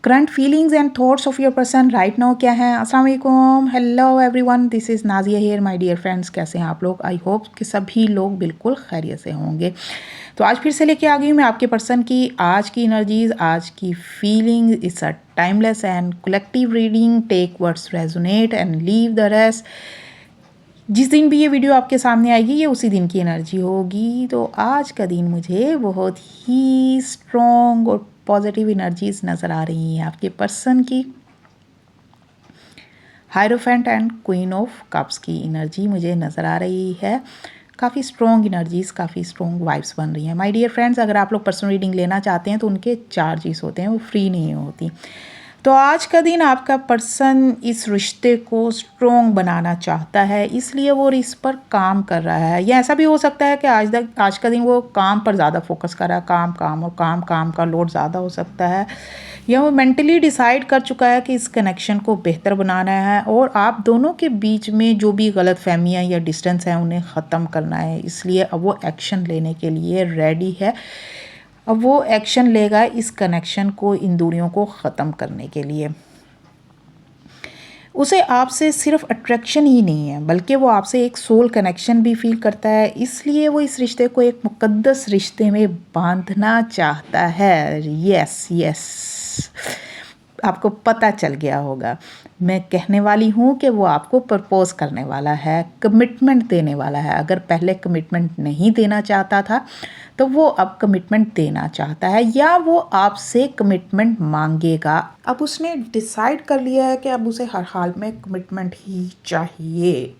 Current feelings and thoughts of your person right now क्या है। अस्सलाम वालेकुम, hello everyone, this is Nazia here my dear friends. कैसे हैं आप लोग? आई होप कि सभी लोग बिल्कुल खैरियत से होंगे। तो आज फिर से लेके आ गई हूँ मैं आपके पर्सन की आज की एनर्जीज, आज की feeling. It's a timeless and collective reading. Take words resonate and leave the rest. जिस दिन भी ये वीडियो आपके सामने आएगी ये उसी दिन की एनर्जी होगी। तो आज का दिन मुझे बहुत ही स्ट्रॉन्ग और पॉजिटिव एनर्जीज नज़र आ रही हैं आपके पर्सन की। Hierophant and queen of cups की एनर्जी मुझे नज़र आ रही है। काफ़ी स्ट्रॉन्ग एनर्जीज, काफ़ी स्ट्रॉन्ग वाइब्स बन रही हैं। माय डियर फ्रेंड्स, अगर आप लोग पर्सनल रीडिंग लेना चाहते हैं तो उनके चार्जेस होते हैं, वो फ्री नहीं होती। तो आज का दिन आपका पर्सन इस रिश्ते को स्ट्रॉन्ग बनाना चाहता है, इसलिए वो इस पर काम कर रहा है। या ऐसा भी हो सकता है कि आज का दिन वो काम पर ज़्यादा फोकस कर रहा है। काम का लोड ज़्यादा हो सकता है, या वो मेंटली डिसाइड कर चुका है कि इस कनेक्शन को बेहतर बनाना है और आप दोनों के बीच में जो भी गलत फहमियाँ या डिस्टेंस हैं उन्हें ख़त्म करना है। इसलिए अब वो एक्शन लेने के लिए रेडी है। अब वो एक्शन लेगा इस कनेक्शन को, इन दूरियों को ख़त्म करने के लिए। उसे आपसे सिर्फ अट्रैक्शन ही नहीं है बल्कि वो आपसे एक सोल कनेक्शन भी फील करता है, इसलिए वो इस रिश्ते को एक मुक़द्दस रिश्ते में बांधना चाहता है। यस यस, आपको पता चल गया होगा मैं कहने वाली हूँ कि वो आपको प्रपोज करने वाला है, कमिटमेंट देने वाला है। अगर पहले कमिटमेंट नहीं देना चाहता था तो वो अब कमिटमेंट देना चाहता है, या वो आपसे कमिटमेंट मांगेगा। अब उसने डिसाइड कर लिया है कि अब उसे हर हाल में कमिटमेंट ही चाहिए।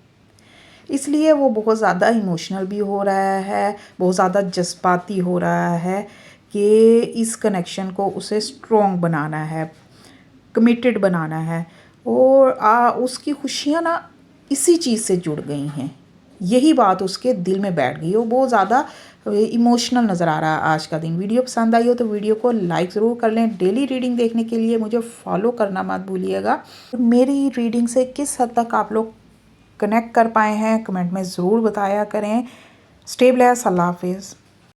इसलिए वो बहुत ज़्यादा इमोशनल भी हो रहा है, बहुत ज़्यादा जज्बाती हो रहा है कि इस कनेक्शन को उसे स्ट्रॉन्ग बनाना है, कमिटेड बनाना है। और उसकी खुशियाँ ना इसी चीज़ से जुड़ गई हैं। यही बात उसके दिल में बैठ गई। वो बहुत ज़्यादा इमोशनल नज़र आ रहा है आज का दिन। वीडियो पसंद आई हो तो वीडियो को लाइक ज़रूर कर लें। डेली रीडिंग देखने के लिए मुझे फॉलो करना मत भूलिएगा। मेरी रीडिंग से किस हद तक आप लोग कनेक्ट कर पाए हैं कमेंट में ज़रूर बताया करें। स्टे ब्लेस्ड, अल्लाह हाफिज़।